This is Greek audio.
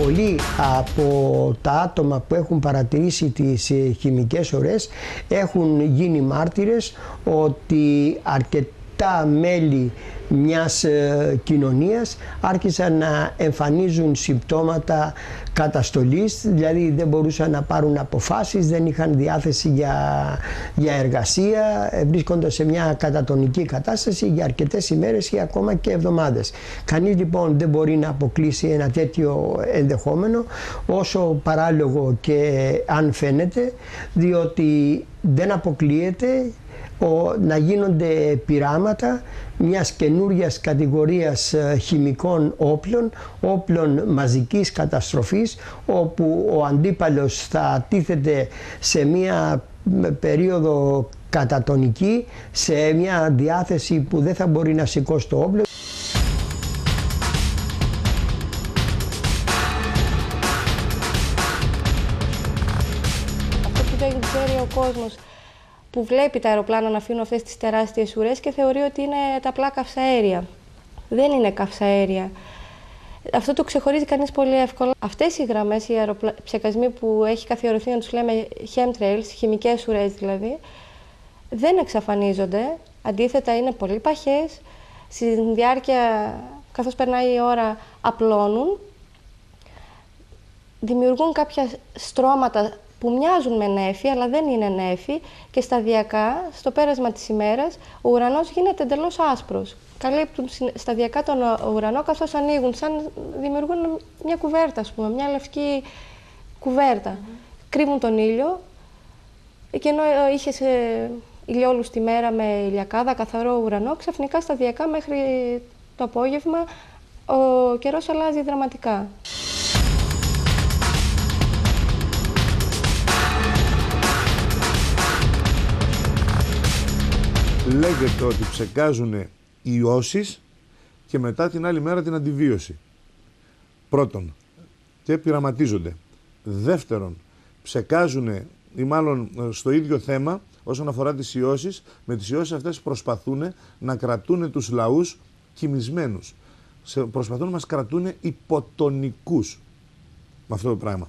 πολλοί από τα άτομα που έχουν παρατηρήσει τις χημικές ουρές έχουν γίνει μάρτυρες ότι αρκετά μέλη μιας κοινωνίας άρχισαν να εμφανίζουν συμπτώματα καταστολής, δηλαδή δεν μπορούσαν να πάρουν αποφάσεις, δεν είχαν διάθεση για εργασία, βρίσκοντας σε μια κατατονική κατάσταση για αρκετές ημέρες ή ακόμα και εβδομάδες. Κανείς λοιπόν δεν μπορεί να αποκλείσει ένα τέτοιο ενδεχόμενο, όσο παράλογο και αν φαίνεται, διότι δεν αποκλείεται να γίνονται πειράματα μιας καινούριας κατηγορίας χημικών όπλων μαζικής καταστροφής, όπου ο αντίπαλος θα τίθεται σε μια περίοδο κατατονική, σε μια διάθεση που δεν θα μπορεί να σηκώσει το όπλο. Αυτό που δεν ξέρει ο κόσμος, που βλέπει τα αεροπλάνα να αφήνουν αυτές τις τεράστιες ουρές και θεωρεί ότι είναι τα απλά καυσαέρια. Δεν είναι καυσαέρια. Αυτό το ξεχωρίζει κανείς πολύ εύκολα. Αυτές οι γραμμές, οι ψεκασμοί που έχει καθιερωθεί να τους λέμε chemtrails, χημικές ουρές δηλαδή, δεν εξαφανίζονται. Αντίθετα είναι πολύ παχές. Στη διάρκεια, καθώς περνάει η ώρα, απλώνουν. Δημιουργούν κάποια στρώματα που μοιάζουν με νέφη, αλλά δεν είναι νέφη, και σταδιακά, στο πέρασμα της ημέρας, ο ουρανός γίνεται εντελώς άσπρος. Καλύπτουν σταδιακά τον ουρανό, καθώς ανοίγουν, σαν δημιουργούν μια κουβέρτα, ας πούμε, μια λευκή κουβέρτα. Κρύβουν τον ήλιο, και ενώ είχες ηλιόλουστη μέρα με ηλιακάδα, καθαρό ουρανό, ξαφνικά σταδιακά μέχρι το απόγευμα ο καιρός αλλάζει δραματικά. Λέγεται ότι ψεκάζουν ιώσεις και μετά την άλλη μέρα την αντιβίωση. Πρώτον, και πειραματίζονται. Δεύτερον, ψεκάζουν, ή μάλλον στο ίδιο θέμα, όσον αφορά τις ιώσεις, με τις ιώσεις αυτές προσπαθούν να κρατούν τους λαούς κοιμισμένους. Προσπαθούν να μας κρατούν υποτονικούς με αυτό το πράγμα.